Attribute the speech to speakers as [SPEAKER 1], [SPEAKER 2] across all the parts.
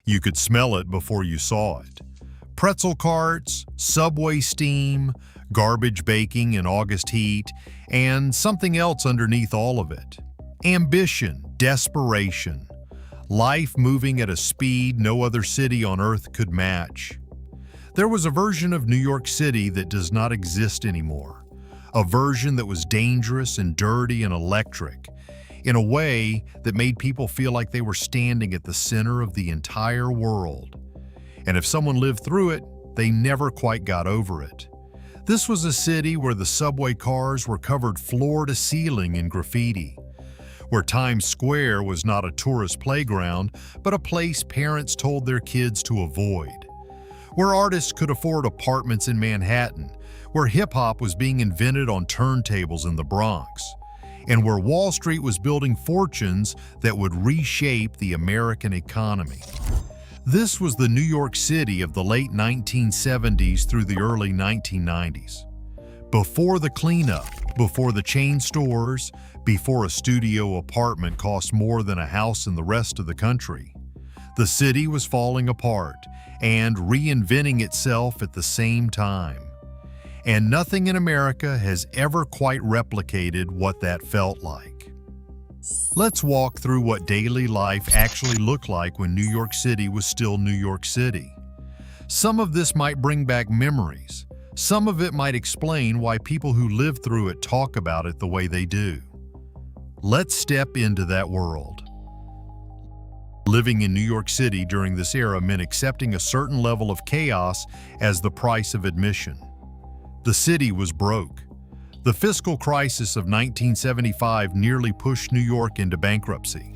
[SPEAKER 1] You could smell it before you saw it. Pretzel carts, subway steam, garbage baking in August heat, and something else underneath all of it. Ambition, desperation. Life moving at a speed no other city on earth could match. There was a version of New York City that does not exist anymore. A version that was dangerous and dirty and electric, in a way that made people feel like they were standing at the center of the entire world. And if someone lived through it, they never quite got over it. This was a city where the subway cars were covered floor to ceiling in graffiti, where Times Square was not a tourist playground, but a place parents told their kids to avoid, where artists could afford apartments in Manhattan, where hip-hop was being invented on turntables in the Bronx, and where Wall Street was building fortunes that would reshape the American economy. This was the New York City of the late 1970s through the early 1990s. Before the cleanup, before the chain stores, before a studio apartment cost more than a house in the rest of the country. The city was falling apart and reinventing itself at the same time. And nothing in America has ever quite replicated what that felt like. Let's walk through what daily life actually looked like when New York City was still New York City. Some of this might bring back memories. Some of it might explain why people who lived through it talk about it the way they do. Let's step into that world. Living in New York City during this era meant accepting a certain level of chaos as the price of admission. The city was broke. The fiscal crisis of 1975 nearly pushed New York into bankruptcy.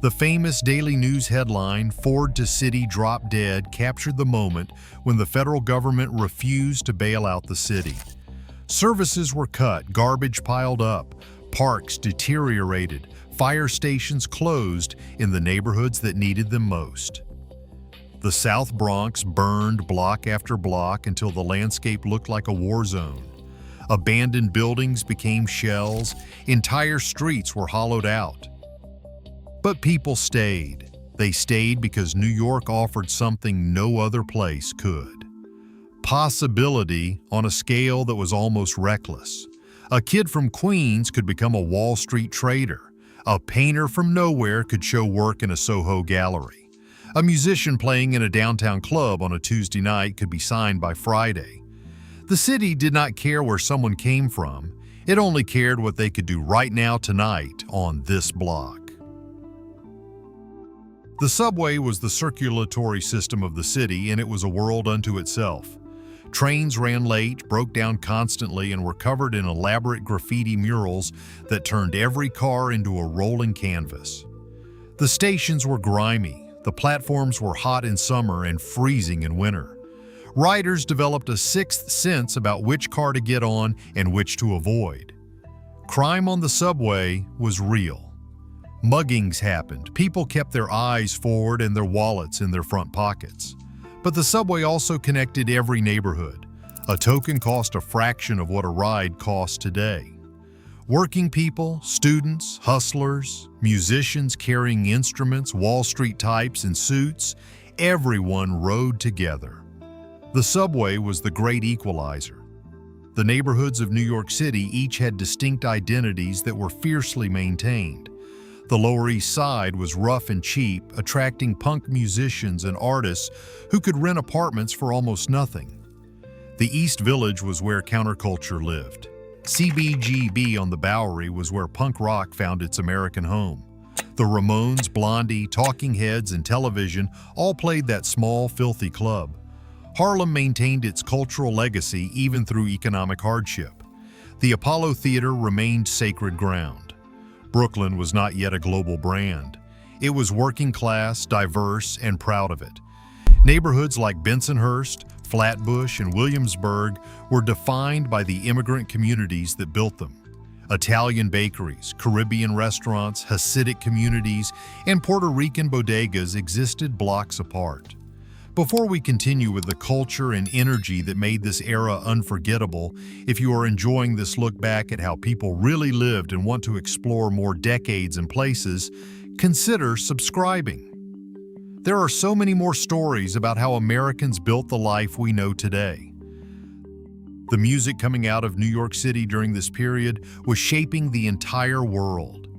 [SPEAKER 1] The famous Daily News headline, "Ford to City Drop Dead," captured the moment when the federal government refused to bail out the city. Services were cut, garbage piled up, parks deteriorated, fire stations closed in the neighborhoods that needed them most. The South Bronx burned block after block until the landscape looked like a war zone. Abandoned buildings became shells, entire streets were hollowed out. But people stayed. They stayed because New York offered something no other place could. Possibility on a scale that was almost reckless. A kid from Queens could become a Wall Street trader. A painter from nowhere could show work in a Soho gallery. A musician playing in a downtown club on a Tuesday night could be signed by Friday. The city did not care where someone came from. It only cared what they could do right now tonight on this block. The subway was the circulatory system of the city, and it was a world unto itself. Trains ran late, broke down constantly, and were covered in elaborate graffiti murals that turned every car into a rolling canvas. The stations were grimy. The platforms were hot in summer and freezing in winter. Riders developed a sixth sense about which car to get on and which to avoid. Crime on the subway was real. Muggings happened. People kept their eyes forward and their wallets in their front pockets. But the subway also connected every neighborhood. A token cost a fraction of what a ride costs today. Working people, students, hustlers, musicians carrying instruments, Wall Street types in suits, everyone rode together. The subway was the great equalizer. The neighborhoods of New York City each had distinct identities that were fiercely maintained. The Lower East Side was rough and cheap, attracting punk musicians and artists who could rent apartments for almost nothing. The East Village was where counterculture lived. CBGB on the Bowery was where punk rock found its American home. The Ramones, Blondie, Talking Heads, and Television all played that small, filthy club. Harlem maintained its cultural legacy even through economic hardship. The Apollo Theater remained sacred ground. Brooklyn was not yet a global brand. It was working class, diverse, and proud of it. Neighborhoods like Bensonhurst, Flatbush, and Williamsburg were defined by the immigrant communities that built them. Italian bakeries, Caribbean restaurants, Hasidic communities, and Puerto Rican bodegas existed blocks apart. Before we continue with the culture and energy that made this era unforgettable, if you are enjoying this look back at how people really lived and want to explore more decades and places, consider subscribing. there are so many more stories about how Americans built the life we know today. The music coming out of New York City during this period was shaping the entire world.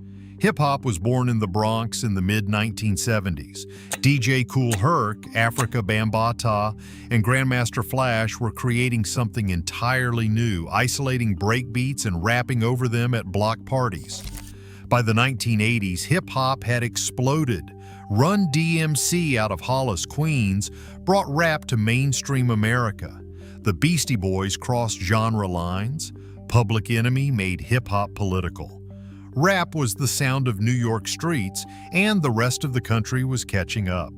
[SPEAKER 1] Hip-hop was born in the Bronx in the mid-1970s. DJ Kool Herc, Africa Bambaataa, and Grandmaster Flash were creating something entirely new, isolating breakbeats and rapping over them at block parties. By the 1980s, hip-hop had exploded. Run DMC out of Hollis, Queens, brought rap to mainstream America. The Beastie Boys crossed genre lines. Public Enemy made hip-hop political. Rap was the sound of New York streets, and the rest of the country was catching up.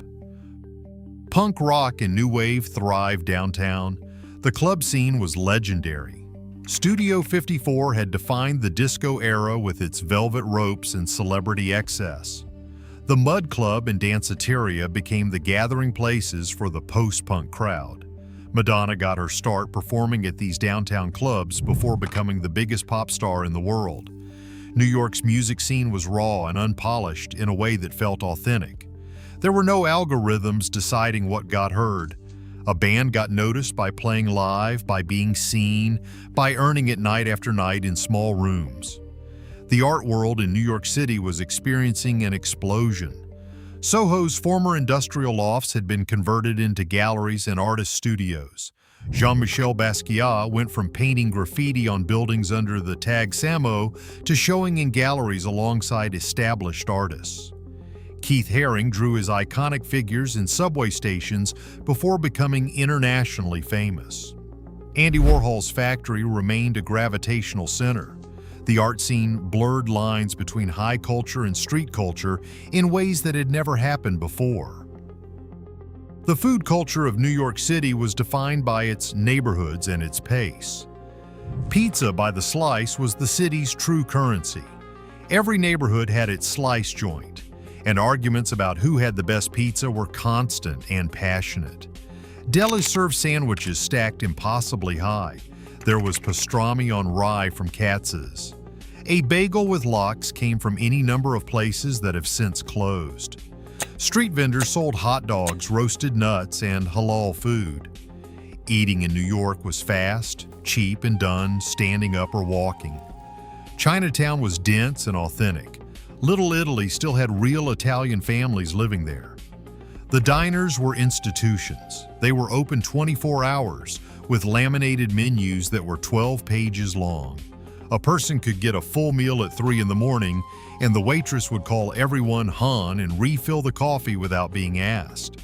[SPEAKER 1] Punk rock and new wave thrived downtown. The club scene was legendary. Studio 54 had defined the disco era with its velvet ropes and celebrity excess. The Mud Club and Danceteria became the gathering places for the post-punk crowd. Madonna got her start performing at these downtown clubs before becoming the biggest pop star in the world. New York's music scene was raw and unpolished in a way that felt authentic. There were no algorithms deciding what got heard. A band got noticed by playing live, by being seen, by earning it night after night in small rooms. The art world in New York City was experiencing an explosion. Soho's former industrial lofts had been converted into galleries and artist studios. Jean-Michel Basquiat went from painting graffiti on buildings under the tag Samo to showing in galleries alongside established artists. Keith Haring drew his iconic figures in subway stations before becoming internationally famous. Andy Warhol's factory remained a gravitational center. The art scene blurred lines between high culture and street culture in ways that had never happened before. The food culture of New York City was defined by its neighborhoods and its pace. Pizza by the slice was the city's true currency. Every neighborhood had its slice joint, and arguments about who had the best pizza were constant and passionate. Delis served sandwiches stacked impossibly high. There was pastrami on rye from Katz's. A bagel with lox came from any number of places that have since closed. Street vendors sold hot dogs, roasted nuts, and halal food. Eating in New York was fast, cheap, and done standing up or walking. Chinatown was dense and authentic. Little Italy still had real Italian families living there. The diners were institutions. They were open 24 hours with laminated menus that were 12 pages long. A person could get a full meal at 3 in the morning, and the waitress would call everyone Han and refill the coffee without being asked.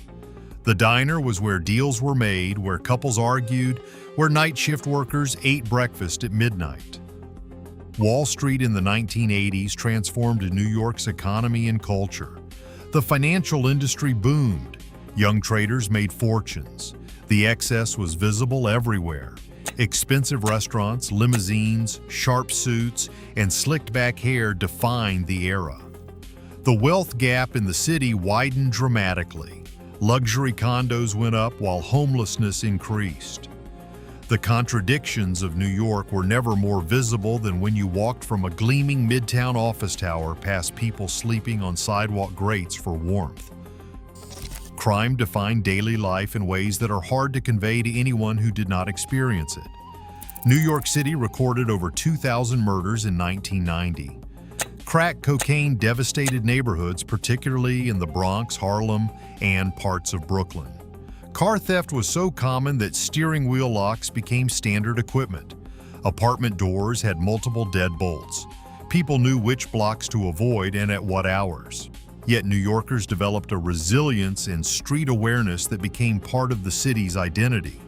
[SPEAKER 1] The diner was where deals were made, where couples argued, where night shift workers ate breakfast at midnight. Wall Street in the 1980s transformed New York's economy and culture. The financial industry boomed. Young traders made fortunes. The excess was visible everywhere. Expensive restaurants, limousines, sharp suits, and slicked-back hair defined the era. The wealth gap in the city widened dramatically. Luxury condos went up while homelessness increased. The contradictions of New York were never more visible than when you walked from a gleaming midtown office tower past people sleeping on sidewalk grates for warmth. Crime defined daily life in ways that are hard to convey to anyone who did not experience it. New York City recorded over 2,000 murders in 1990. Crack cocaine devastated neighborhoods, particularly in the Bronx, Harlem, and parts of Brooklyn. Car theft was so common that steering wheel locks became standard equipment. Apartment doors had multiple deadbolts. People knew which blocks to avoid and at what hours. Yet New Yorkers developed a resilience and street awareness that became part of the city's identity.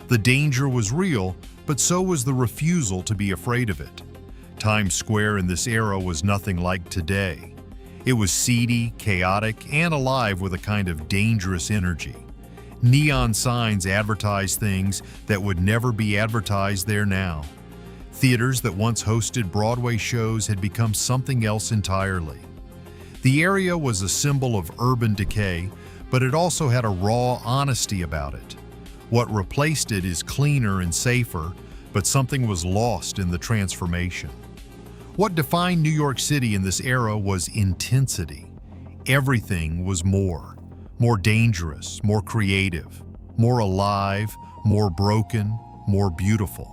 [SPEAKER 1] The danger was real, but so was the refusal to be afraid of it. Times Square in this era was nothing like today. It was seedy, chaotic, and alive with a kind of dangerous energy. Neon signs advertised things that would never be advertised there now. Theaters that once hosted Broadway shows had become something else entirely. The area was a symbol of urban decay, but it also had a raw honesty about it. What replaced it is cleaner and safer, but something was lost in the transformation. What defined New York City in this era was intensity. Everything was more. more dangerous, more creative, more alive, more broken, more beautiful.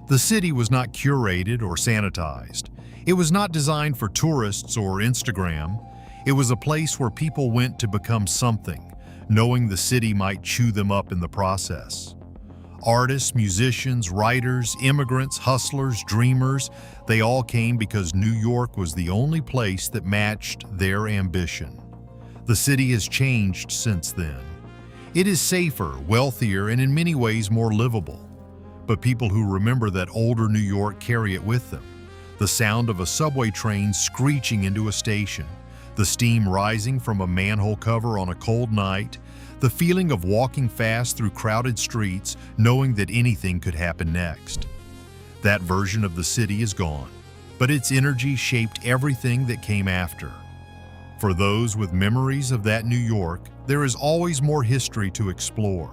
[SPEAKER 1] The city was not curated or sanitized. It was not designed for tourists or Instagram. It was a place where people went to become something, knowing the city might chew them up in the process. Artists, musicians, writers, immigrants, hustlers, dreamers, they all came because New York was the only place that matched their ambition. The city has changed since then. It is safer, wealthier, and in many ways more livable. But people who remember that older New York carry it with them. The sound of a subway train screeching into a station, the steam rising from a manhole cover on a cold night, the feeling of walking fast through crowded streets, knowing that anything could happen next. That version of the city is gone, but its energy shaped everything that came after. For those with memories of that New York, there is always more history to explore.